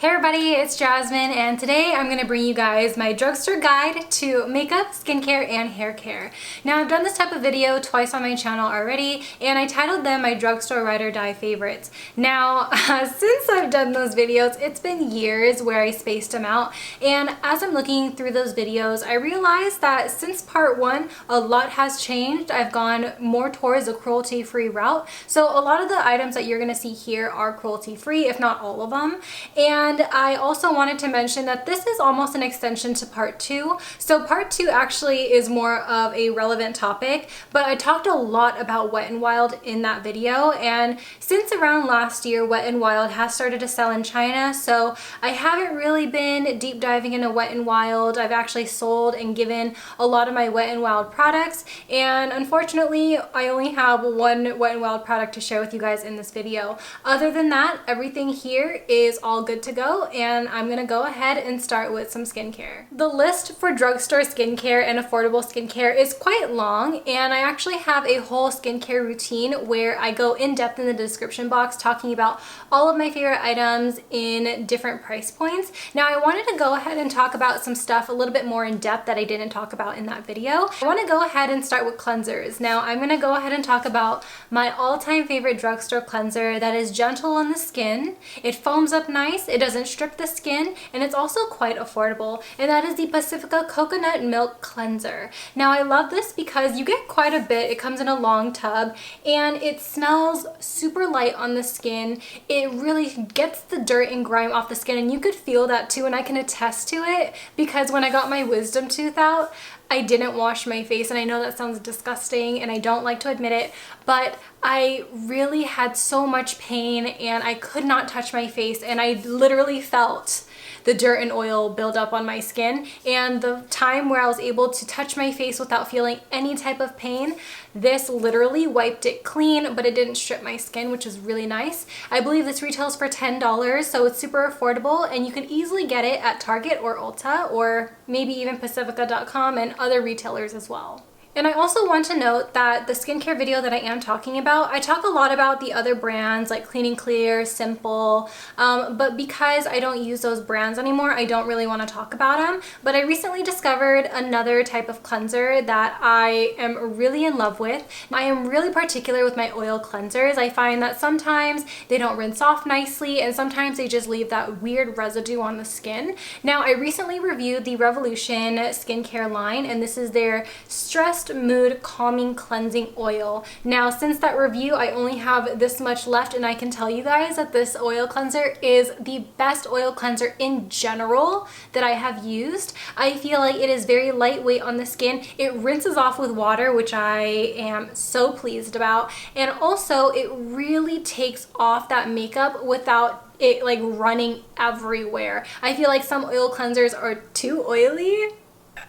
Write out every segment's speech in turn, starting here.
Hey everybody, it's Jasmine, and today I'm going to bring you guys my drugstore guide to makeup, skincare, and hair care. Now, I've done this type of video twice on my channel already, and I titled them my drugstore ride or die favorites. Now, since I've done those videos, it's been years where I spaced them out, and as I'm looking through those videos, I realized that since part one, a lot has changed. I've gone more towards a cruelty-free route, so a lot of the items that you're going to see here are cruelty-free, if not all of them. And I also wanted to mention that this is almost an extension to part two. So part two actually is more of a relevant topic, but I talked a lot about Wet n Wild in that video. And since around last year, Wet n Wild has started to sell in China. So I haven't really been deep diving into Wet n Wild. I've actually sold and given a lot of my Wet n Wild products. And unfortunately, I only have one Wet n Wild product to share with you guys in this video. Other than that, everything here is all good to go, and I'm gonna go ahead and start with some skincare. The list for drugstore skincare and affordable skincare is quite long, and I actually have a whole skincare routine where I go in depth in the description box talking about all of my favorite items in different price points. Now, I wanted to go ahead and talk about some stuff a little bit more in depth that I didn't talk about in that video. I want to go ahead and start with cleansers. Now, I'm gonna go ahead and talk about my all-time favorite drugstore cleanser that is gentle on the skin. It foams up nice, it doesn't strip the skin, and it's also quite affordable, and that is the Pacifica Coconut Milk Cleanser. Now, I love this because you get quite a bit. It comes in a long tub, and it smells super light on the skin. It really gets the dirt and grime off the skin, and you could feel that too, and I can attest to it because when I got my wisdom tooth out, I didn't wash my face, and I know that sounds disgusting and I don't like to admit it, but I really had so much pain and I could not touch my face, and I literally felt the dirt and oil build up on my skin. And the time where I was able to touch my face without feeling any type of pain, this literally wiped it clean, but it didn't strip my skin, which is really nice. I believe this retails for $10, so it's super affordable, and you can easily get it at Target or Ulta or maybe even Pacifica.com and other retailers as well. And I also want to note that the skincare video that I am talking about, I talk a lot about the other brands like Clean and Clear, Simple, but because I don't use those brands anymore, I don't really want to talk about them. But I recently discovered another type of cleanser that I am really in love with. I am really particular with my oil cleansers. I find that sometimes they don't rinse off nicely, and sometimes they just leave that weird residue on the skin. Now, I recently reviewed the Revolution skincare line, and this is their Stress Mood Calming Cleansing Oil. Now, since that review, I only have this much left, and I can tell you guys that this oil cleanser is the best oil cleanser in general that I have used. I feel like it is very lightweight on the skin. It rinses off with water, which I am so pleased about, and also it really takes off that makeup without it like running everywhere. I feel like some oil cleansers are too oily.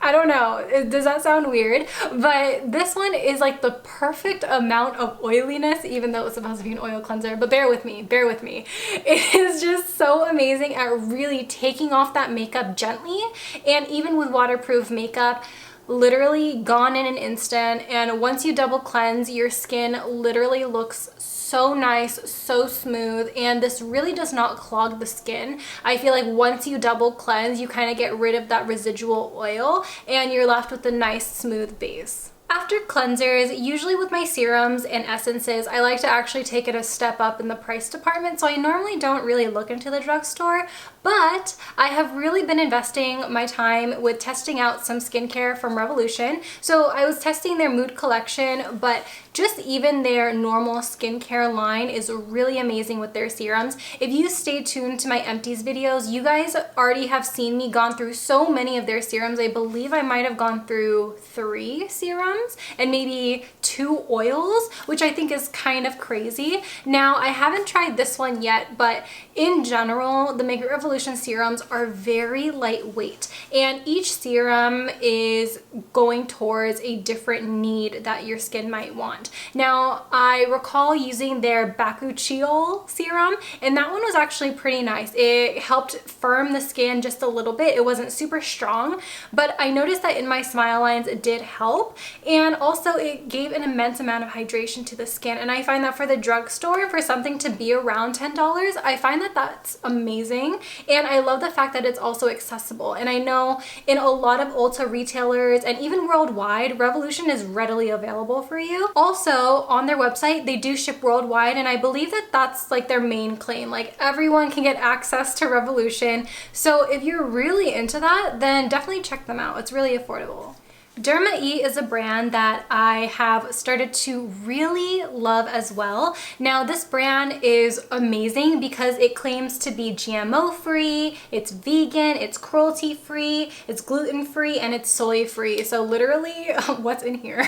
I don't know, does that sound weird? But this one is like the perfect amount of oiliness, even though it's supposed to be an oil cleanser, but bear with me, bear with me. It is just so amazing at really taking off that makeup gently, and even with waterproof makeup, literally gone in an instant. And once you double cleanse, your skin literally looks so nice, so smooth, and this really does not clog the skin. I feel like once you double cleanse, you kind of get rid of that residual oil and you're left with a nice smooth base. After cleansers, usually with my serums and essences, I like to actually take it a step up in the price department, so I normally don't really look into the drugstore, but I have really been investing my time with testing out some skincare from Revolution. So I was testing their Mood collection, but just even their normal skincare line is really amazing with their serums. If you stay tuned to my empties videos, you guys already have seen me gone through so many of their serums. I believe I might have gone through 3 serums and maybe 2 oils, which I think is kind of crazy. Now, I haven't tried this one yet, but in general, the Make It Revolution serums are very lightweight, and each serum is going towards a different need that your skin might want. Now, I recall using their Bakuchiol serum, and that one was actually pretty nice. It helped firm the skin just a little bit. It wasn't super strong, but I noticed that in my smile lines it did help, and also it gave an immense amount of hydration to the skin, and I find that for the drugstore, for something to be around $10, I find that that's amazing. And I love the fact that it's also accessible. And I know in a lot of Ulta retailers and even worldwide, Revolution is readily available for you. Also, on their website, they do ship worldwide, and I believe that that's like their main claim. Like, everyone can get access to Revolution. So if you're really into that, then definitely check them out. It's really affordable. Derma E is a brand that I have started to really love as well. Now, this brand is amazing because it claims to be GMO free, it's vegan, it's cruelty free, it's gluten free, and it's soy free. So literally, what's in here?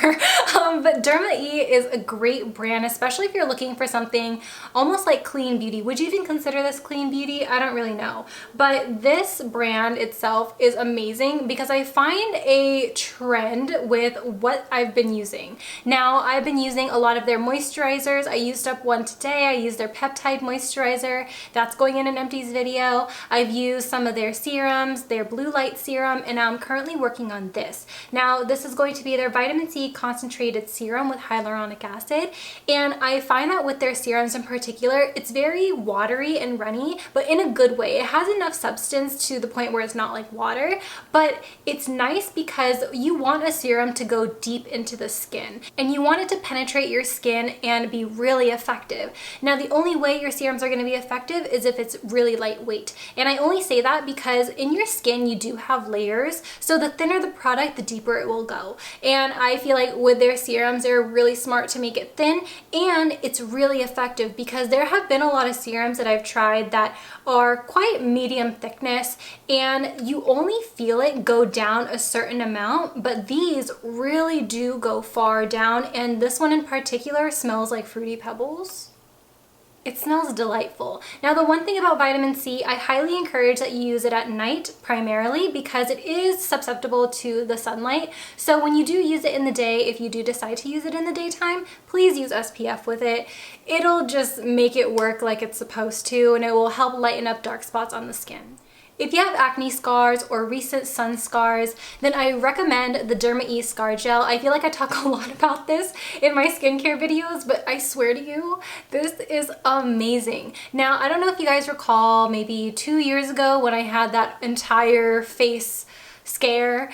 But Derma E is a great brand, especially if you're looking for something almost like clean beauty. Would you even consider this clean beauty? I don't really know. But this brand itself is amazing because I find a trend with what I've been using. Now, I've been using a lot of their moisturizers. I used up one today. I used their peptide moisturizer. That's going in an empties video. I've used some of their serums, their blue light serum, and I'm currently working on this. Now, this is going to be their vitamin C concentrated serum with hyaluronic acid. And I find that with their serums in particular, it's very watery and runny, but in a good way. It has enough substance to the point where it's not like water, but it's nice because you want a serum to go deep into the skin and you want it to penetrate your skin and be really effective. Now, the only way your serums are going to be effective is if it's really lightweight. And I only say that because in your skin you do have layers, so the thinner the product, the deeper it will go. And I feel like with their serums, they're really smart to make it thin, and it's really effective because there have been a lot of serums that I've tried that are quite medium thickness and you only feel it go down a certain amount, but these really do go far down, and this one in particular smells like Fruity Pebbles. It smells delightful. Now, the one thing about vitamin C, I highly encourage that you use it at night primarily because it is susceptible to the sunlight. So when you do use it in the day, if you do decide to use it in the daytime, please use SPF with it. It'll just make it work like it's supposed to, and it will help lighten up dark spots on the skin. If you have acne scars or recent sun scars, then I recommend the Derma E Scar Gel. I feel like I talk a lot about this in my skincare videos, but I swear to you, this is amazing. Now, I don't know if you guys recall maybe 2 years ago when I had that entire face scare.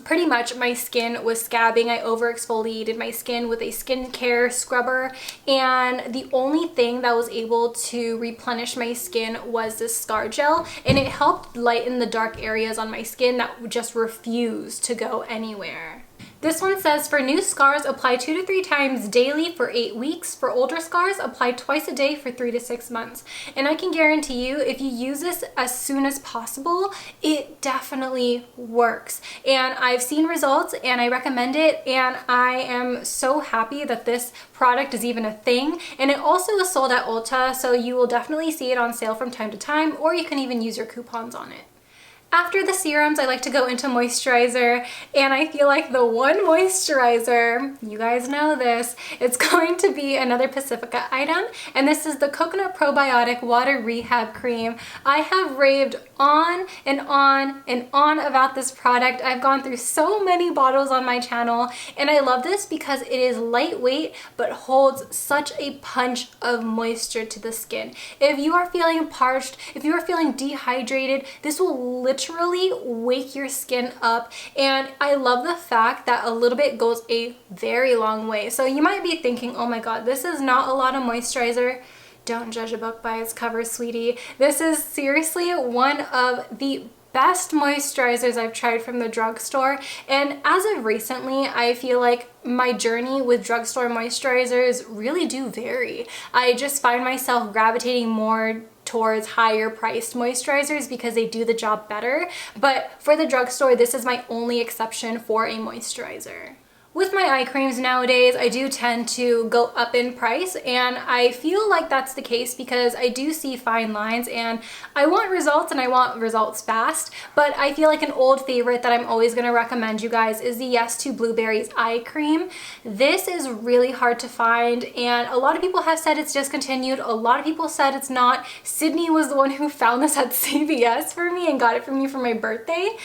Pretty much my skin was scabbing. I overexfoliated my skin with a skincare scrubber, and the only thing that was able to replenish my skin was this Scar Gel, and it helped lighten the dark areas on my skin that just refused to go anywhere. This one says, for new scars, apply 2 to 3 times daily for 8 weeks. For older scars, apply twice a day for 3 to 6 months. And I can guarantee you, if you use this as soon as possible, it definitely works. And I've seen results and I recommend it, and I am so happy that this product is even a thing. And it also is sold at Ulta, so you will definitely see it on sale from time to time, or you can even use your coupons on it. After the serums, I like to go into moisturizer, and I feel like the one moisturizer, you guys know this, it's going to be another Pacifica item, and this is the Coconut Probiotic Water Rehab Cream. I have raved on and on and on about this product. I've gone through so many bottles on my channel, and I love this because it is lightweight but holds such a punch of moisture to the skin. If you are feeling parched, if you are feeling dehydrated, this will literally wake your skin up, and I love the fact that a little bit goes a very long way. So you might be thinking, oh my god, this is not a lot of moisturizer. Don't judge a book by its cover, sweetie. This is seriously one of the best moisturizers I've tried from the drugstore, and as of recently, I feel like my journey with drugstore moisturizers really do vary. I just find myself gravitating more towards higher priced moisturizers because they do the job better, but for the drugstore, this is my only exception for a moisturizer. With my eye creams nowadays, I do tend to go up in price, and I feel like that's the case because I do see fine lines and I want results, and I want results fast. But I feel like an old favorite that I'm always going to recommend you guys is the Yes to Blueberries eye cream. This is really hard to find, and a lot of people have said it's discontinued. A lot of people said it's not. Sydney was the one who found this at CVS for me and got it for me for my birthday.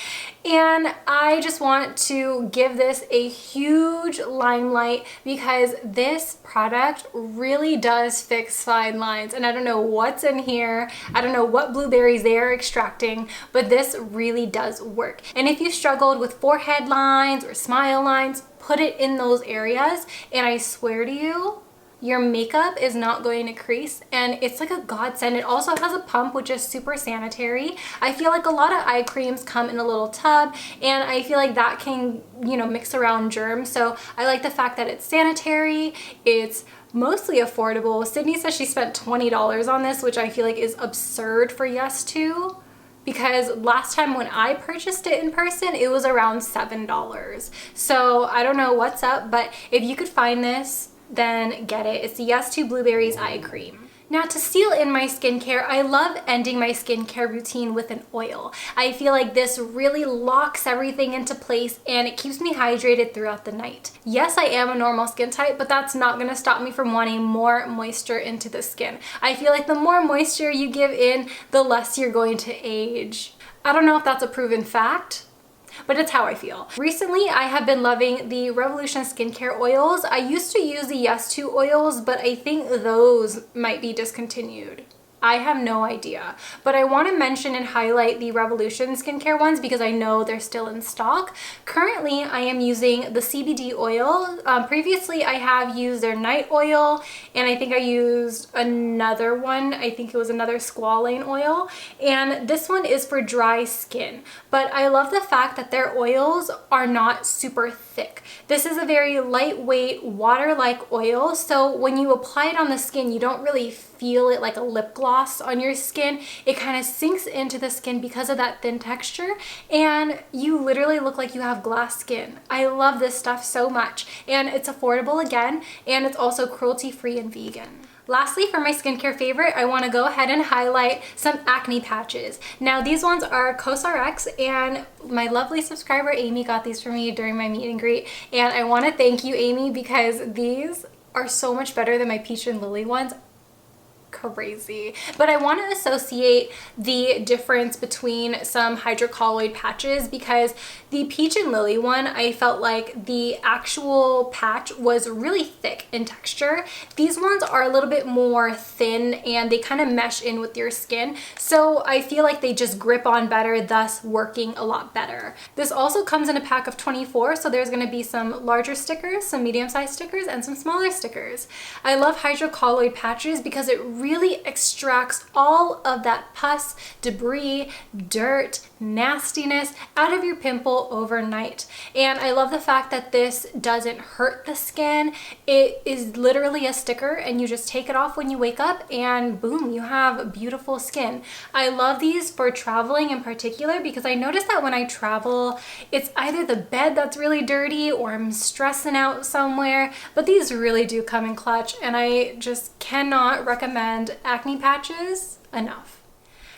And I just want to give this a huge huge limelight because this product really does fix fine lines, and I don't know what's in here. I don't know what blueberries they are extracting, but this really does work. And if you struggled with forehead lines or smile lines, put it in those areas, and I swear to you, your makeup is not going to crease, and it's like a godsend. It also has a pump, which is super sanitary. I feel like a lot of eye creams come in a little tub, and I feel like that can, you know, mix around germs. So I like the fact that it's sanitary, it's mostly affordable. Sydney says she spent $20 on this, which I feel like is absurd for Yes To, because last time when I purchased it in person, it was around $7. So I don't know what's up, but if you could find this, then get it. It's the Yes To Blueberries Eye Cream. Now, to seal in my skincare, I love ending my skincare routine with an oil. I feel like this really locks everything into place and it keeps me hydrated throughout the night. Yes, I am a normal skin type, but that's not gonna stop me from wanting more moisture into the skin. I feel like the more moisture you give in, the less you're going to age. I don't know if that's a proven fact, but it's how I feel. Recently, I have been loving the Revolution skincare oils. I used to use the Yes To oils, but I think those might be discontinued. I have no idea, but I want to mention and highlight the Revolution skincare ones because I know they're still in stock. Currently, I am using the CBD oil. Previously, I have used their night oil, and I think I used another one. I think it was another squalane oil, and this one is for dry skin. But I love the fact that their oils are not super thick. This is a very lightweight, water-like oil, so when you apply it on the skin, you don't really feel it like a lip gloss on your skin. It kind of sinks into the skin because of that thin texture, and you literally look like you have glass skin. I love this stuff so much, and it's affordable again, and it's also cruelty-free and vegan. Lastly, for my skincare favorite, I want to go ahead and highlight some acne patches. Now, these ones are Cosrx, and my lovely subscriber Amy got these for me during my meet and greet, and I want to thank you, Amy, because these are so much better than my Peach and Lily ones. Crazy. But I want to associate the difference between some hydrocolloid patches because the Peach and Lily one, I felt like the actual patch was really thick in texture. These ones are a little bit more thin and they kind of mesh in with your skin, so I feel like they just grip on better, thus working a lot better. This also comes in a pack of 24, so there's going to be some larger stickers, some medium-sized stickers, and some smaller stickers. I love hydrocolloid patches because it really extracts all of that pus, debris, dirt, nastiness out of your pimple overnight. And I love the fact that this doesn't hurt the skin. It is literally a sticker and you just take it off when you wake up and boom, you have beautiful skin. I love these for traveling in particular because I notice that when I travel, it's either the bed that's really dirty or I'm stressing out somewhere, but these really do come in clutch, and I just cannot recommend acne patches enough.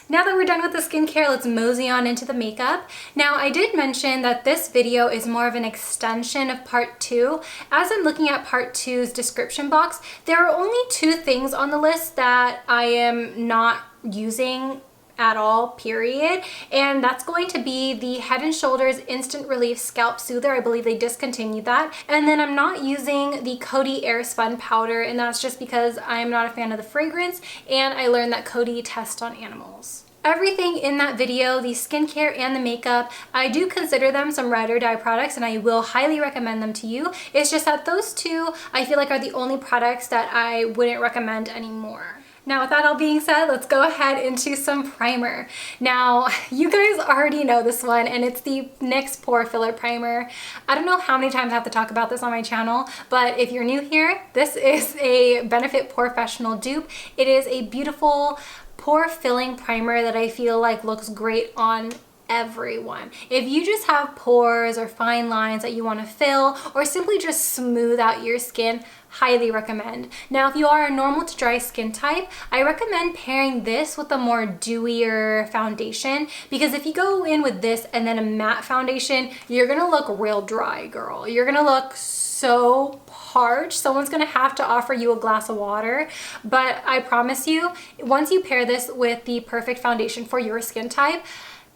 Now that we're done with the skincare, let's mosey on into the makeup. Now, I did mention that this video is more of an extension of part 2. As I'm looking at part 2's description box, there are only 2 things on the list that I am not using at all, period, and that's going to be the Head and Shoulders Instant Relief Scalp Soother. I believe they discontinued that. And then I'm not using the Coty Air Spun Powder, and that's just because I'm not a fan of the fragrance, and I learned that Coty tests on animals. Everything in that video, the skincare and the makeup, I do consider them some ride or die products, and I will highly recommend them to you. It's just that those 2 I feel like are the only products that I wouldn't recommend anymore. Now, with that all being said, let's go ahead into some primer. Now, you guys already know this one, and it's the NYX Pore Filler Primer. I don't know how many times I have to talk about this on my channel, but if you're new here, this is a Benefit Porefessional dupe. It is a beautiful pore filling primer that I feel like looks great on everyone. If you just have pores or fine lines that you want to fill or simply just smooth out your skin, highly recommend. Now, if you are a normal to dry skin type, I recommend pairing this with a more dewier foundation, because if you go in with this and then a matte foundation, you're gonna look real dry, girl. You're gonna look so parched. Someone's gonna have to offer you a glass of water, but I promise you, once you pair this with the perfect foundation for your skin type,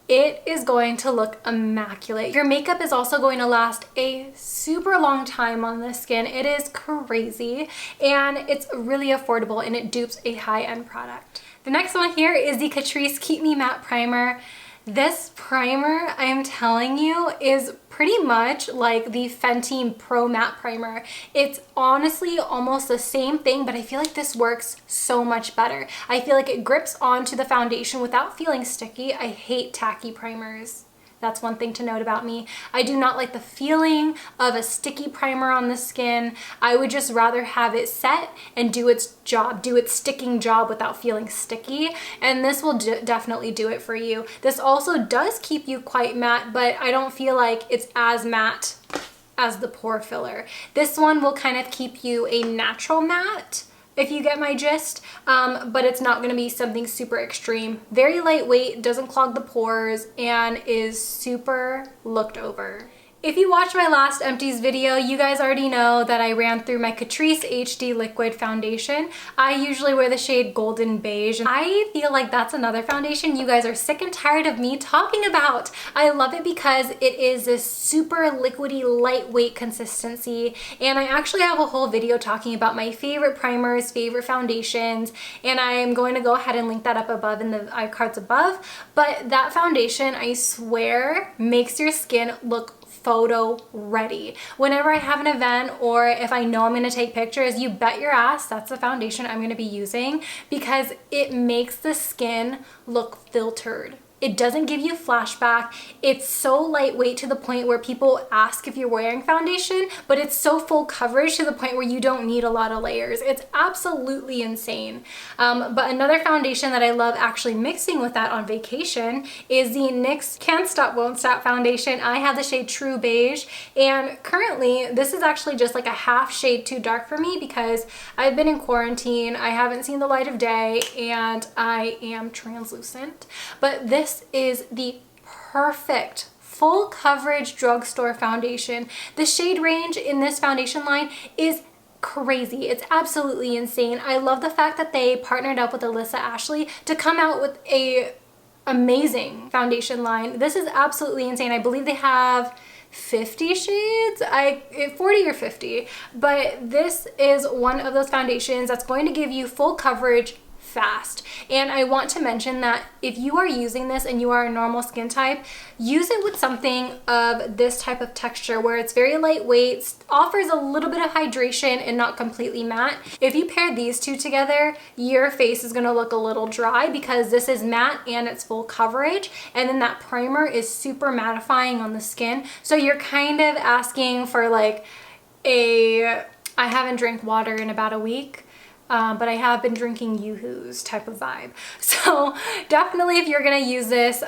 it is going to look immaculate. Your makeup is also going to last a super long time on this skin. It is crazy, and it's really affordable, and it dupes a high-end product. The next one here is the Catrice Keep Me Matte Primer. This primer, I am telling you, is pretty much like the Fenty Pro Matte Primer. It's honestly almost the same thing, but I feel like this works so much better. I feel like it grips onto the foundation without feeling sticky. I hate tacky primers. That's one thing to note about me. I do not like the feeling of a sticky primer on the skin. I would just rather have it set and do its job, do its sticking job without feeling sticky. And this will definitely do it for you. This also does keep you quite matte, but I don't feel like it's as matte as the pore filler. This one will kind of keep you a natural matte, if you get my gist, but it's not gonna be something super extreme. Very lightweight, doesn't clog the pores, and is super looked over. If you watched my last empties video, you guys already know that I ran through my Catrice HD Liquid Foundation. I usually wear the shade Golden Beige, and I feel like that's another foundation you guys are sick and tired of me talking about. I love it because it is this super liquidy, lightweight consistency, and I actually have a whole video talking about my favorite primers, favorite foundations, and I am going to go ahead and link that up above in the iCards above. But that foundation, I swear, makes your skin look photo ready. Whenever I have an event, or if I know I'm going to take pictures, you bet your ass that's the foundation I'm going to be using, because it makes the skin look filtered. It doesn't give you flashback. It's so lightweight to the point where people ask if you're wearing foundation, but it's so full coverage to the point where you don't need a lot of layers. It's absolutely insane. But another foundation that I love actually mixing with that on vacation is the NYX Can't Stop Won't Stop foundation. I have the shade True Beige, and currently this is actually just like a half shade too dark for me because I've been in quarantine, I haven't seen the light of day, and I am translucent. But this is the perfect full coverage drugstore foundation. The shade range in this foundation line is crazy. It's absolutely insane. I love the fact that they partnered up with Alyssa Ashley to come out with a amazing foundation line. This is absolutely insane. I believe they have 50 shades, 40 or 50, but this is one of those foundations that's going to give you full coverage fast. And I want to mention that if you are using this and you are a normal skin type, use it with something of this type of texture where it's very lightweight, offers a little bit of hydration and not completely matte. If you pair these two together, your face is going to look a little dry because this is matte and it's full coverage, and then that primer is super mattifying on the skin. So you're kind of asking for like I haven't drank water in about a week, but I have been drinking Yoo-Hoo's type of vibe. So definitely if you're gonna use this,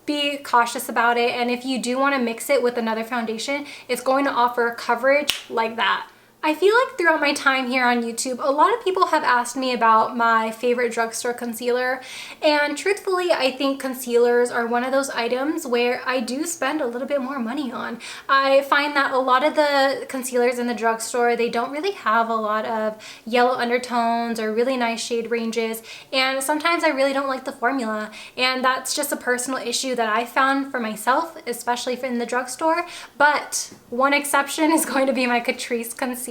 be cautious about it. And if you do want to mix it with another foundation, it's going to offer coverage like that. I feel like throughout my time here on YouTube, a lot of people have asked me about my favorite drugstore concealer, and truthfully, I think concealers are one of those items where I do spend a little bit more money on. I find that a lot of the concealers in the drugstore, they don't really have a lot of yellow undertones or really nice shade ranges, and sometimes I really don't like the formula, and that's just a personal issue that I found for myself, especially in the drugstore. But one exception is going to be my Catrice concealer.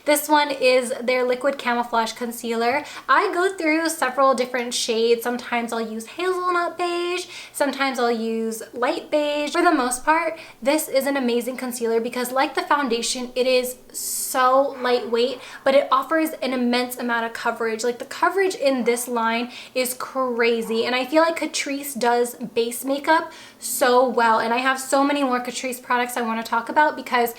This one is their liquid camouflage concealer. I go through several different shades. Sometimes I'll use hazelnut beige, sometimes I'll use light beige. For the most part, this is an amazing concealer because, like the foundation, it is so lightweight, but it offers an immense amount of coverage. Like, the coverage in this line is crazy, and I feel like Catrice does base makeup so well, and I have so many more Catrice products I want to talk about because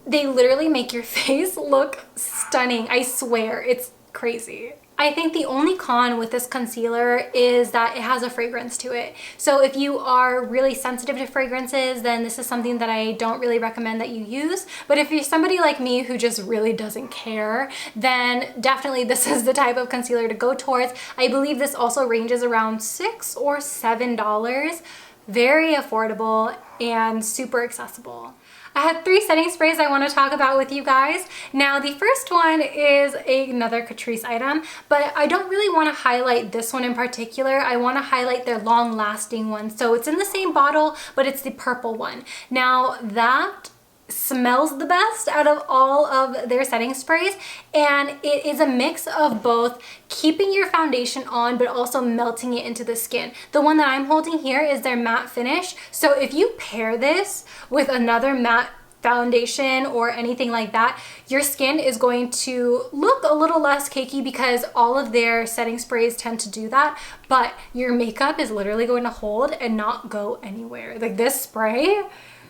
they literally make your face look stunning. I swear, it's crazy. I think the only con with this concealer is that it has a fragrance to it. So if you are really sensitive to fragrances, then this is something that I don't really recommend that you use. But if you're somebody like me who just really doesn't care, then definitely this is the type of concealer to go towards. I believe this also ranges around $6 or $7. Very affordable and super accessible. I had 3 setting sprays I want to talk about with you guys. Now the first one is another Catrice item, but I don't really want to highlight this one in particular. I want to highlight their long-lasting one. So it's in the same bottle, but it's the purple one. Now that smells the best out of all of their setting sprays, and it is a mix of both keeping your foundation on but also melting it into the skin. The one that I'm holding here is their matte finish, so if you pair this with another matte foundation or anything like that, your skin is going to look a little less cakey because all of their setting sprays tend to do that, but your makeup is literally going to hold and not go anywhere. Like this spray,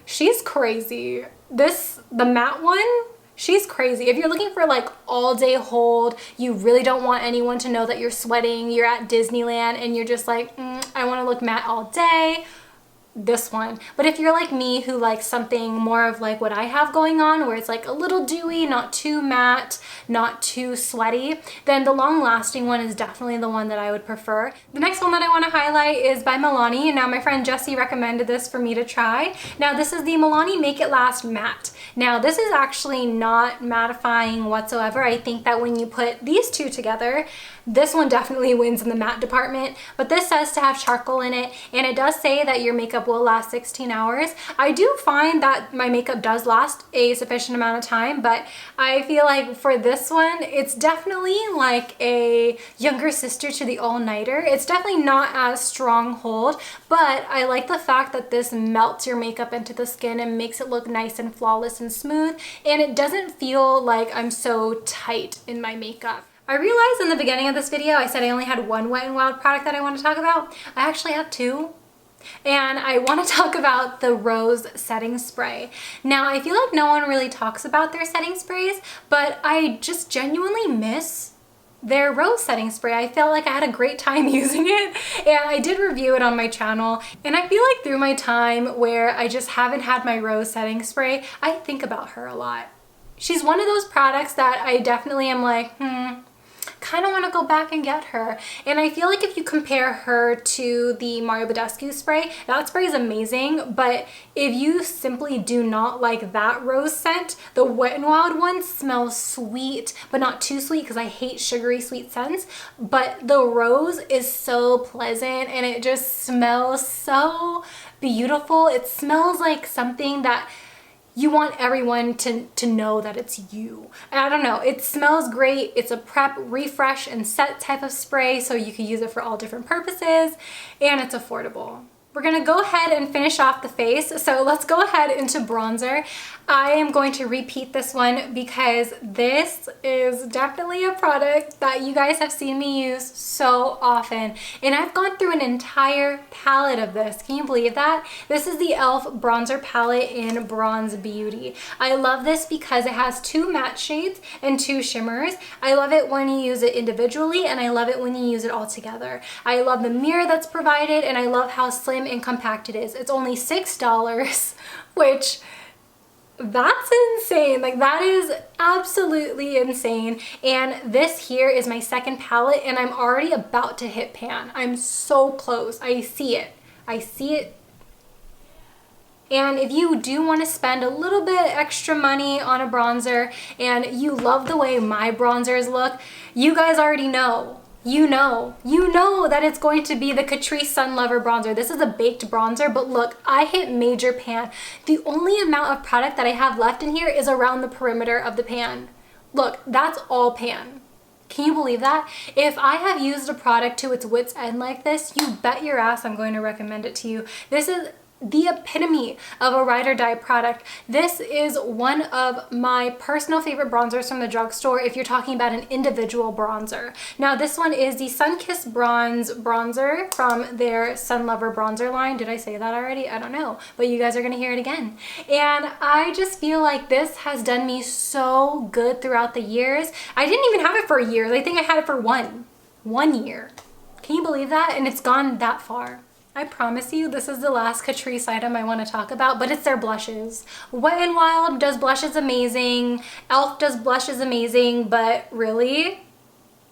she's crazy. The matte one, she's crazy. If you're looking for like all day hold, you really don't want anyone to know that you're sweating, you're at Disneyland and you're just like, I want to look matte all day, this one. But if you're like me who likes something more of like what I have going on, where it's like a little dewy, not too matte, not too sweaty, then the long lasting one is definitely the one that I would prefer. The next one that I want to highlight is by Milani. Now my friend Jessie recommended this for me to try. Now this is the Milani Make It Last Matte. Now this is actually not mattifying whatsoever. I think that when you put these two together, this one definitely wins in the matte department, but this says to have charcoal in it, and it does say that your makeup will last 16 hours. I do find that my makeup does last a sufficient amount of time, but I feel like for this one, it's definitely like a younger sister to the all-nighter. It's definitely not as strong hold, but I like the fact that this melts your makeup into the skin and makes it look nice and flawless and smooth, and it doesn't feel like I'm so tight in my makeup. I realized in the beginning of this video, I said I only had one Wet n Wild product that I want to talk about. I actually have 2. And I want to talk about the Rose setting spray. Now, I feel like no one really talks about their setting sprays, but I just genuinely miss their Rose setting spray. I felt like I had a great time using it, and I did review it on my channel. And I feel like through my time where I just haven't had my Rose setting spray, I think about her a lot. She's one of those products that I definitely am like, kind of want to go back and get her. And I feel like if you compare her to the Mario Badescu spray, that spray is amazing, but if you simply do not like that rose scent, the Wet n Wild one smells sweet, but not too sweet because I hate sugary sweet scents, but the rose is so pleasant and it just smells so beautiful. It smells like something that you want everyone to know that it's you. And I don't know, it smells great. It's a prep, refresh, and set type of spray, so you can use it for all different purposes, and it's affordable. We're gonna go ahead and finish off the face, so let's go ahead into bronzer. I am going to repeat this one because this is definitely a product that you guys have seen me use so often, and I've gone through an entire palette of this. Can you believe that? This is the e.l.f. bronzer palette in Bronze Beauty. I love this because it has 2 matte shades and 2 shimmers. I love it when you use it individually, and I love it when you use it all together. I love the mirror that's provided, and I love how slim and compact it is. It's only $6, which that's insane. Like, that is absolutely insane. And this here is my second palette, and I'm already about to hit pan. I'm so close. I see it. I see it. And if you do want to spend a little bit extra money on a bronzer and you love the way my bronzers look, you guys already know. You know that it's going to be the Catrice Sun Lover bronzer. This is a baked bronzer, but look, I hit major pan. The only amount of product that I have left in here is around the perimeter of the pan. Look, that's all pan. Can you believe that? If I have used a product to its wit's end like this, you bet your ass I'm going to recommend it to you. This is the epitome of a ride or die product. This is one of my personal favorite bronzers from the drugstore if you're talking about an individual bronzer. Now this one is the Sunkissed Bronze bronzer from their Sun Lover bronzer line. Did I say that already? I don't know, but you guys are gonna hear it again. And I just feel like this has done me so good throughout the years. I didn't even have it for a year. I think I had it for one year. Can you believe that? And it's gone that far. I promise you this is the last Catrice item I want to talk about, but it's their blushes. Wet n Wild does blushes amazing, e.l.f. does blushes amazing, but really,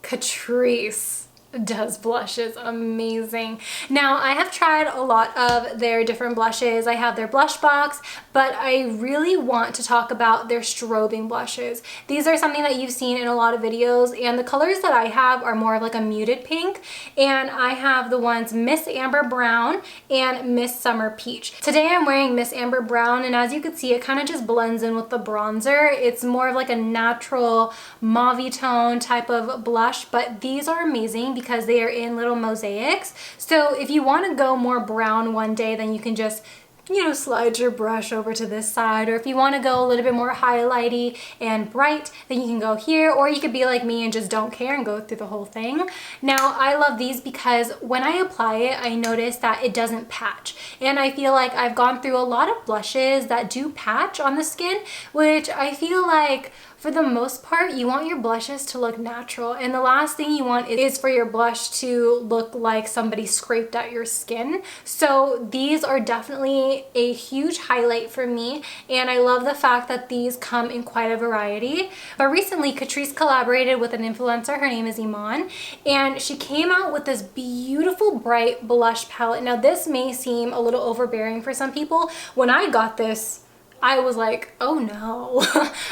Catrice. does blushes amazing. Now, I have tried a lot of their different blushes. I have their blush box, but I really want to talk about their strobing blushes. These are something that you've seen in a lot of videos, and the colors that I have are more of like a muted pink, and I have the ones Miss Amber Brown and Miss Summer Peach. Today I'm wearing Miss Amber Brown, and as you can see, it kind of just blends in with the bronzer. It's more of like a natural mauve tone type of blush, but these are amazing because they are in little mosaics. So if you want to go more brown one day, then you can just, you know, slide your brush over to this side. Or if you want to go a little bit more highlighty and bright, then you can go here. Or you could be like me and just don't care and go through the whole thing. Now, I love these because when I apply it, I notice that it doesn't patch. And I feel like I've gone through a lot of blushes that do patch on the skin, which I feel like for the most part, you want your blushes to look natural, and the last thing you want is for your blush to look like somebody scraped at your skin. So these are definitely a huge highlight for me, and I love the fact that these come in quite a variety. But recently, Catrice collaborated with an influencer. Her name is Iman, and she came out with this beautiful bright blush palette. Now, this may seem a little overbearing for some people. When I got this, I was like, oh no,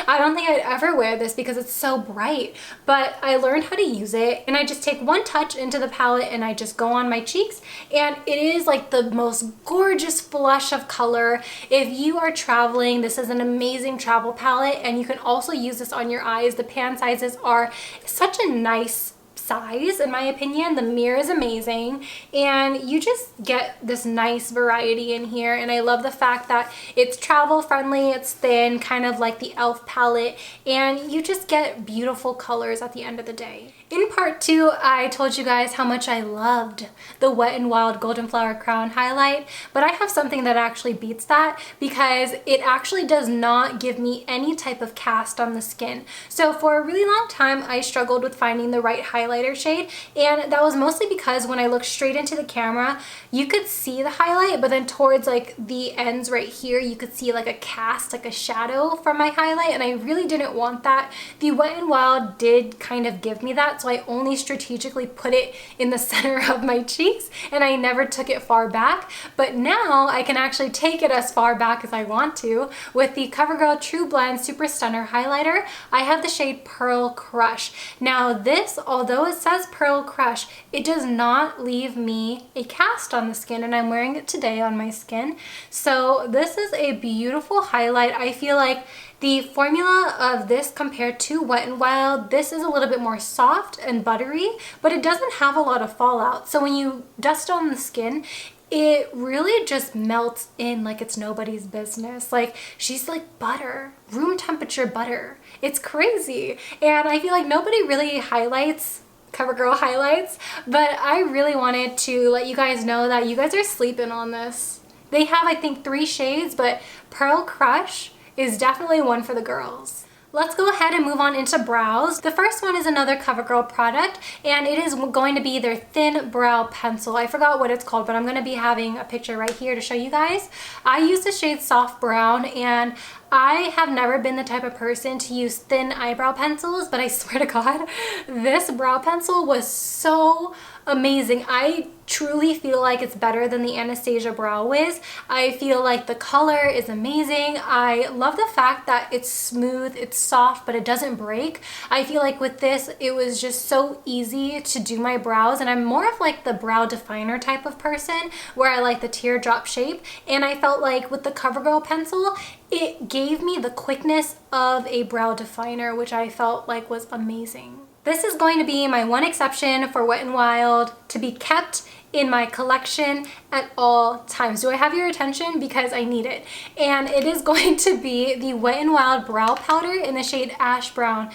I don't think I'd ever wear this because it's so bright. But I learned how to use it, and I just take one touch into the palette and I just go on my cheeks, and it is like the most gorgeous flush of color. If you are traveling, this is an amazing travel palette, and you can also use this on your eyes. The pan sizes are such a nice size, in my opinion. The mirror is amazing, and you just get this nice variety in here. And I love the fact that it's travel friendly, it's thin, kind of like the e.l.f. palette, and you just get beautiful colors at the end of the day. In part 2, I told you guys how much I loved the Wet n Wild Golden Flower Crown highlight, but I have something that actually beats that because it actually does not give me any type of cast on the skin. So for a really long time, I struggled with finding the right highlighter shade, and that was mostly because when I looked straight into the camera, you could see the highlight, but then towards like the ends right here, you could see like a cast, like a shadow from my highlight, and I really didn't want that. The Wet n Wild did kind of give me that, so I only strategically put it in the center of my cheeks, and I never took it far back. But now I can actually take it as far back as I want to. With the CoverGirl True Blend Super Stunner Highlighter, I have the shade Pearl Crush. Now this, although it says Pearl Crush, it does not leave me a cast on the skin, and I'm wearing it today on my skin. So this is a beautiful highlight. I feel like the formula of this compared to Wet n Wild, this is a little bit more soft and buttery, but it doesn't have a lot of fallout. So when you dust on the skin, it really just melts in like it's nobody's business. Like, she's like butter, room temperature butter. It's crazy. And I feel like nobody really highlights CoverGirl highlights, but I really wanted to let you guys know that you guys are sleeping on this. They have, I think, 3 shades, but Pearl Crush is definitely one for the girls. Let's go ahead and move on into brows. The first one is another CoverGirl product, and it is going to be their Thin Brow Pencil. I forgot what it's called, but I'm going to be having a picture right here to show you guys. I use the shade Soft Brown, and I have never been the type of person to use thin eyebrow pencils, but I swear to God, this brow pencil was so amazing. I truly feel like it's better than the Anastasia Brow Wiz. I feel like the color is amazing. I love the fact that it's smooth, it's soft, but it doesn't break. I feel like with this, it was just so easy to do my brows, and I'm more of like the brow definer type of person where I like the teardrop shape, and I felt like with the CoverGirl pencil, it gave me the quickness of a brow definer, which I felt like was amazing. This is going to be my one exception for Wet n Wild to be kept in my collection at all times. Do I have your attention? Because I need it. And it is going to be the Wet n Wild Brow Powder in the shade Ash Brown.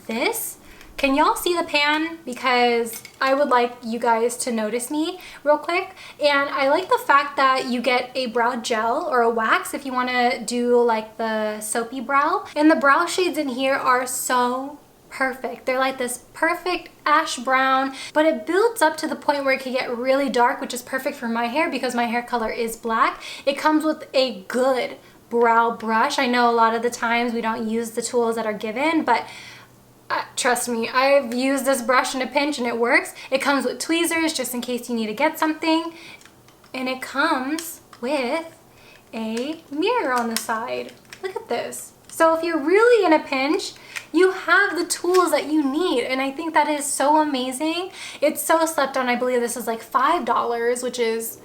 This, can y'all see the pan? Because I would like you guys to notice me real quick. And I like the fact that you get a brow gel or a wax if you want to do like the soapy brow. And the brow shades in here are so perfect. They're like this perfect ash brown, but it builds up to the point where it can get really dark, which is perfect for my hair because my hair color is black. It comes with a good brow brush. I know a lot of the times we don't use the tools that are given, but Trust me, I've used this brush in a pinch and it works. It comes with tweezers just in case you need to get something. And it comes with a mirror on the side. Look at this. So if you're really in a pinch, you have the tools that you need, and I think that is so amazing. It's so slept on. I believe this is like $5, which is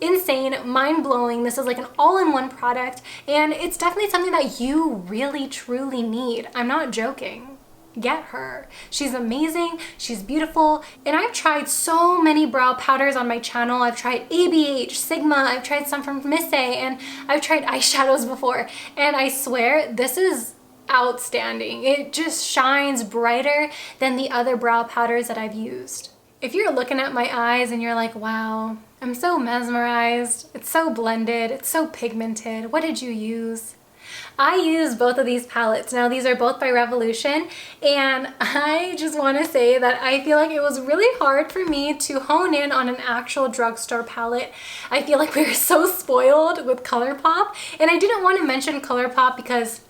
insane, mind-blowing. This is like an all-in-one product, and it's definitely something that you really truly need. I'm not joking. Get her. She's amazing, she's beautiful, and I've tried so many brow powders on my channel. I've tried ABH, Sigma, I've tried some from Miss A, and I've tried eyeshadows before, and I swear this is outstanding. It just shines brighter than the other brow powders that I've used. If you're looking at my eyes and you're like, wow, I'm so mesmerized, it's so blended, it's so pigmented, what did you use? I use both of these palettes. Now these are both by Revolution, and I just want to say that I feel like it was really hard for me to hone in on an actual drugstore palette. I feel like we were so spoiled with ColourPop, and I didn't want to mention ColourPop because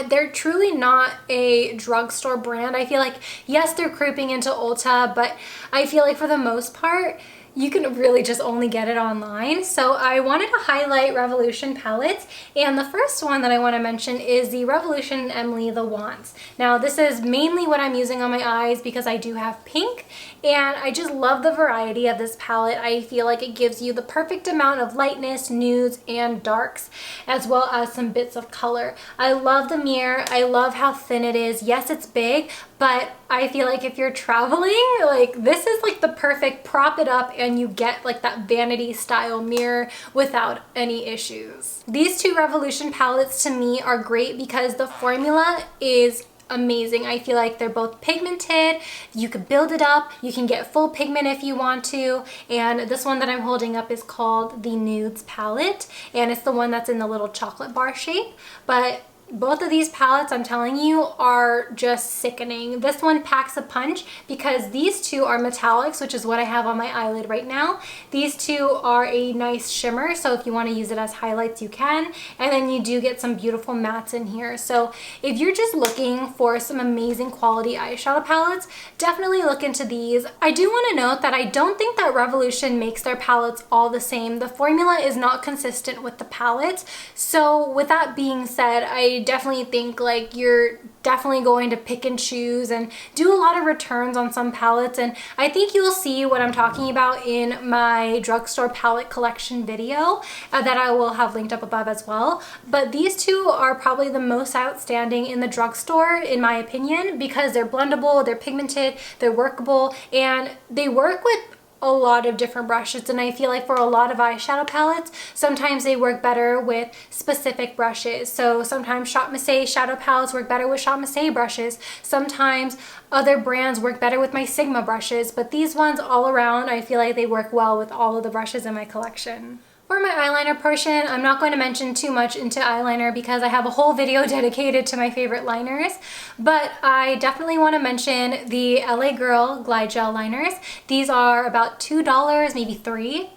they're truly not a drugstore brand. I feel like, yes, they're creeping into Ulta, but I feel like for the most part, you can really just only get it online. So I wanted to highlight Revolution palettes, and the first one that I want to mention is the Revolution Emily the Wands. Now this is mainly what I'm using on my eyes because I do have pink, and I just love the variety of this palette. I feel like it gives you the perfect amount of lightness, nudes, and darks, as well as some bits of color. I love the mirror. I love how thin it is. Yes, it's big, but I feel like if you're traveling, like this is like the perfect prop it up and you get like that vanity style mirror without any issues. These two Revolution palettes to me are great because the formula is amazing. I feel like they're both pigmented. You could build it up. You can get full pigment if you want to. And this one that I'm holding up is called the Nudes palette, and it's the one that's in the little chocolate bar shape. But both of these palettes, I'm telling you, are just sickening. This one packs a punch because these two are metallics, which is what I have on my eyelid right now. These two are a nice shimmer, so if you want to use it as highlights, you can. And then you do get some beautiful mattes in here. So if you're just looking for some amazing quality eyeshadow palettes, definitely look into these. I do want to note that I don't think that Revolution makes their palettes all the same. The formula is not consistent with the palettes. So with that being said, I definitely think like you're definitely going to pick and choose and do a lot of returns on some palettes, and I think you'll see what I'm talking about in my drugstore palette collection video that I will have linked up above as well. But these two are probably the most outstanding in the drugstore in my opinion because they're blendable, they're pigmented, they're workable, and they work with a lot of different brushes. And I feel like for a lot of eyeshadow palettes, sometimes they work better with specific brushes. So sometimes Shop Missy shadow palettes work better with Shop Missy brushes. Sometimes other brands work better with my Sigma brushes, but these ones all around, I feel like they work well with all of the brushes in my collection. For my eyeliner portion, I'm not going to mention too much into eyeliner because I have a whole video dedicated to my favorite liners, but I definitely want to mention the LA Girl Glide Gel liners. These are about $2, maybe $3.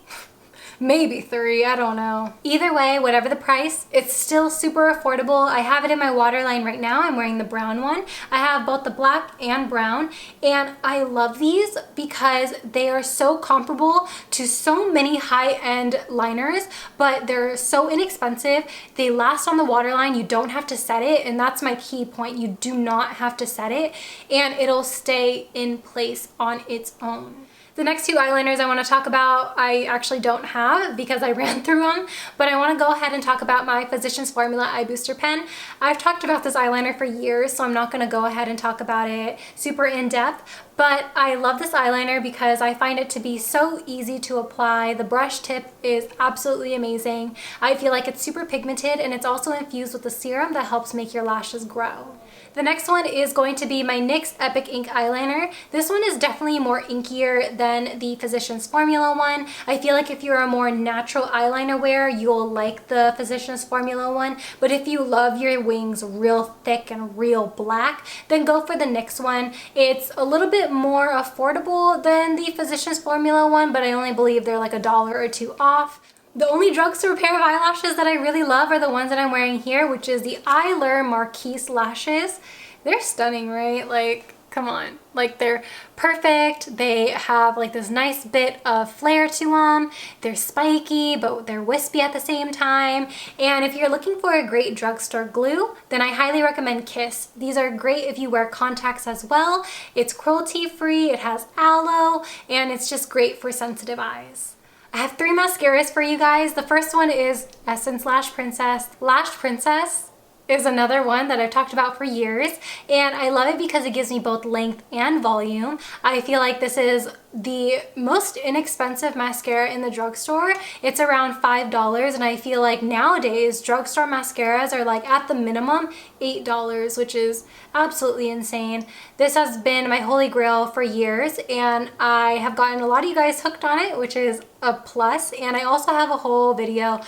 Maybe $3, I don't know. Either way, whatever the price, it's still super affordable. I have it in my waterline right now. I'm wearing the brown one. I have both the black and brown, and I love these because they are so comparable to so many high-end liners, but they're so inexpensive. They last on the waterline. You don't have to set it, and that's my key point. You do not have to set it, and it'll stay in place on its own. The next two eyeliners I want to talk about, I actually don't have because I ran through them, but I want to go ahead and talk about my Physicians Formula Eye Booster Pen. I've talked about this eyeliner for years, so I'm not going to go ahead and talk about it super in depth, but I love this eyeliner because I find it to be so easy to apply. The brush tip is absolutely amazing. I feel like it's super pigmented, and it's also infused with a serum that helps make your lashes grow. The next one is going to be my NYX Epic Ink eyeliner. This one is definitely more inkier than the Physicians Formula one. I feel like if you're a more natural eyeliner wearer, you'll like the Physicians Formula one. But if you love your wings real thick and real black, then go for the NYX one. It's a little bit more affordable than the Physicians Formula one, but I only believe they're like $1 or $2 off. The only drugstore pair of eyelashes that I really love are the ones that I'm wearing here, which is the Eylure Marquise lashes. They're stunning, right? Like, come on. Like, they're perfect. They have like this nice bit of flair to them. They're spiky, but they're wispy at the same time. And if you're looking for a great drugstore glue, then I highly recommend Kiss. These are great if you wear contacts as well. It's cruelty-free, it has aloe, and it's just great for sensitive eyes. I have 3 mascaras for you guys. The first one is Essence Lash Princess. Lash Princess is another one that I've talked about for years, and I love it because it gives me both length and volume. I feel like this is the most inexpensive mascara in the drugstore. It's around $5, and I feel like nowadays drugstore mascaras are like at the minimum $8, which is absolutely insane. This has been my holy grail for years, and I have gotten a lot of you guys hooked on it, which is a plus. And I also have a whole video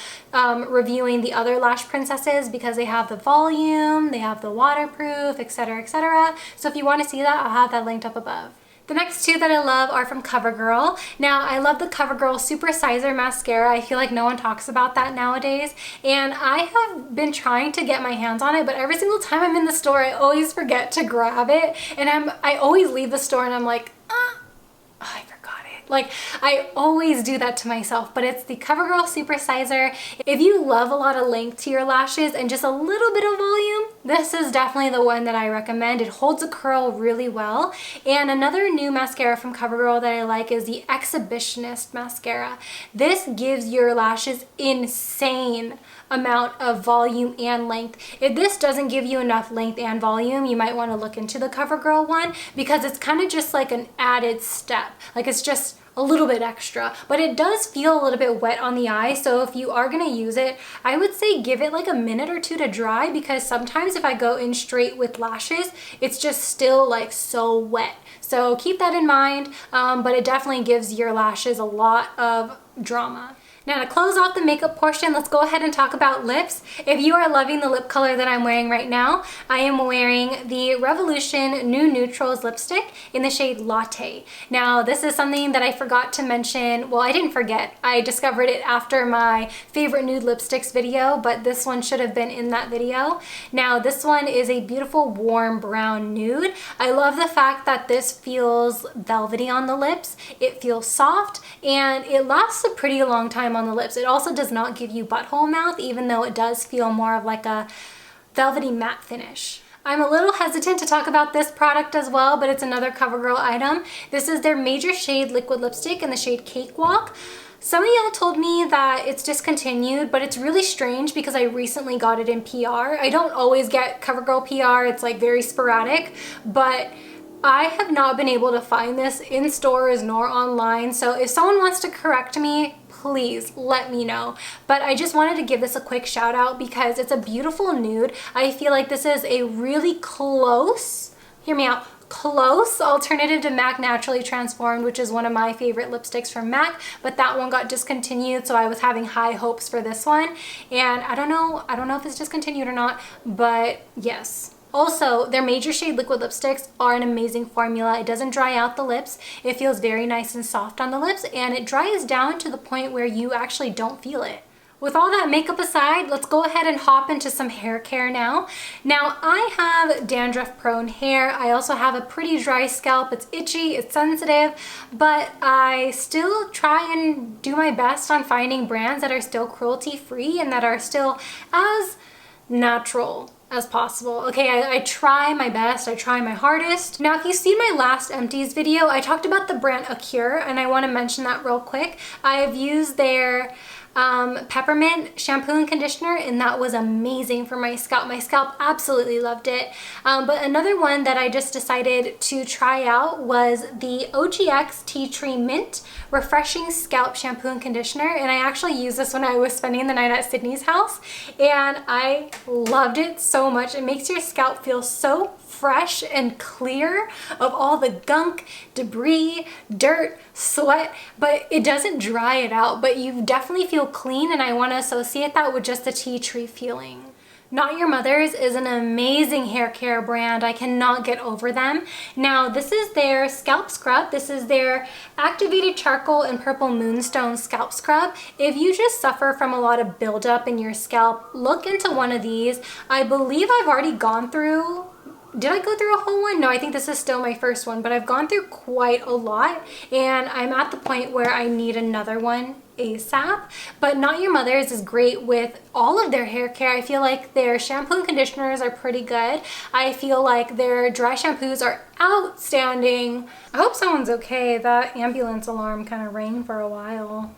reviewing the other Lash Princesses because they have the volume, they have the waterproof, etc, etc. So if you want to see that, I'll have that linked up above. The next 2 that I love are from CoverGirl. Now, I love the CoverGirl Super Sizer Mascara. I feel like no one talks about that nowadays. And I have been trying to get my hands on it, but every single time I'm in the store, I always forget to grab it. And I always leave the store and I'm like, I forgot it. Like, I always do that to myself, but it's the CoverGirl Super Sizer. If you love a lot of length to your lashes and just a little bit of volume, this is definitely the one that I recommend. It holds a curl really well. And another new mascara from CoverGirl that I like is the Exhibitionist Mascara. This gives your lashes insane amount of volume and length. If this doesn't give you enough length and volume, you might want to look into the CoverGirl one because it's kind of just like an added step. Like, it's just a little bit extra, but it does feel a little bit wet on the eye. So if you are going to use it, I would say give it like a minute or 2 to dry, because sometimes if I go in straight with lashes, it's just still like so wet. So keep that in mind, but it definitely gives your lashes a lot of drama. Now, to close off the makeup portion, let's go ahead and talk about lips. If you are loving the lip color that I'm wearing right now, I am wearing the Revolution New Neutrals lipstick in the shade Latte. Now, this is something that I forgot to mention. Well, I didn't forget. I discovered it after my favorite nude lipsticks video, but this one should have been in that video. Now, this one is a beautiful warm brown nude. I love the fact that this feels velvety on the lips. It feels soft, and it lasts a pretty long time on the lips. It also does not give you butthole mouth, even though it does feel more of like a velvety matte finish. I'm a little hesitant to talk about this product as well, but it's another CoverGirl item. This is their Major Shade Liquid Lipstick in the shade Cakewalk. Some of y'all told me that it's discontinued, but it's really strange because I recently got it in PR. I don't always get CoverGirl PR, it's like very sporadic, but I have not been able to find this in stores nor online. So if someone wants to correct me, please let me know. But I just wanted to give this a quick shout out because it's a beautiful nude. I feel like this is a really close, hear me out, close alternative to MAC Naturally Transformed, which is one of my favorite lipsticks from MAC, but that one got discontinued, so I was having high hopes for this one. And I don't know if it's discontinued or not, but yes. Also, their Major Shade liquid lipsticks are an amazing formula. It doesn't dry out the lips. It feels very nice and soft on the lips, and it dries down to the point where you actually don't feel it. With all that makeup aside, let's go ahead and hop into some hair care now. Now, I have dandruff-prone hair. I also have a pretty dry scalp. It's itchy, it's sensitive, but I still try and do my best on finding brands that are still cruelty-free and that are still as natural as possible. Okay, I try my best, I try my hardest. Now, if you've seen my last empties video, I talked about the brand Acure, and I want to mention that real quick. I've used their peppermint shampoo and conditioner, and that was amazing for my scalp. My scalp absolutely loved it. But another one that I just decided to try out was the OGX Tea Tree Mint Refreshing Scalp Shampoo and Conditioner, and I actually used this when I was spending the night at Sydney's house, and I loved it so much. It makes your scalp feel so fresh and clear of all the gunk, debris, dirt, sweat, but it doesn't dry it out, but you definitely feel clean, and I want to associate that with just the tea tree feeling. Not Your Mother's is an amazing hair care brand. I cannot get over them. Now, this is their scalp scrub. This is their activated charcoal and purple moonstone scalp scrub. If you just suffer from a lot of buildup in your scalp, look into one of these. I believe I've already gone through did I go through a whole one? No, I think this is still my first one, but I've gone through quite a lot, and I'm at the point where I need another one ASAP. But Not Your Mother's is great with all of their hair care. I feel like their shampoo and conditioners are pretty good. I feel like their dry shampoos are outstanding. I hope someone's okay. That ambulance alarm kind of rang for a while.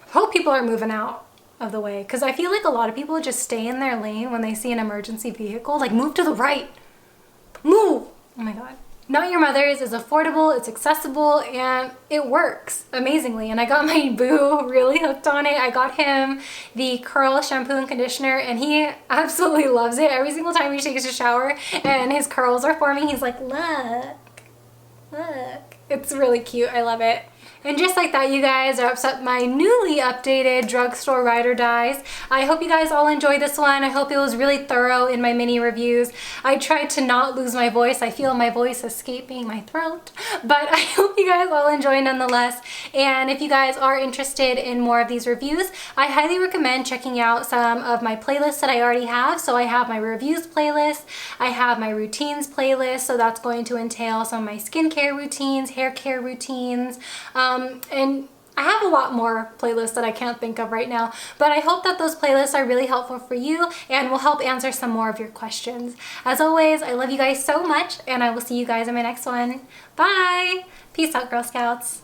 I hope people are moving out of the way, because I feel like a lot of people just stay in their lane when they see an emergency vehicle. Like, move to the right. Move! Oh my god. Not Your Mother's is affordable, it's accessible, and it works amazingly. And I got my boo really hooked on it. I got him the curl shampoo and conditioner, and he absolutely loves it. Every single time he takes a shower and his curls are forming, he's like, look, look. It's really cute. I love it. And just like that, you guys, wraps up my newly updated drugstore ride or dies. I hope you guys all enjoyed this one. I hope it was really thorough in my mini reviews. I tried to not lose my voice. I feel my voice escaping my throat, but I hope you guys all enjoy nonetheless. And if you guys are interested in more of these reviews, I highly recommend checking out some of my playlists that I already have. So I have my reviews playlist, I have my routines playlist, so that's going to entail some of my skincare routines, hair care routines, and I have a lot more playlists that I can't think of right now, but I hope that those playlists are really helpful for you and will help answer some more of your questions. As always, I love you guys so much, and I will see you guys in my next one. Bye! Peace out, Girl Scouts.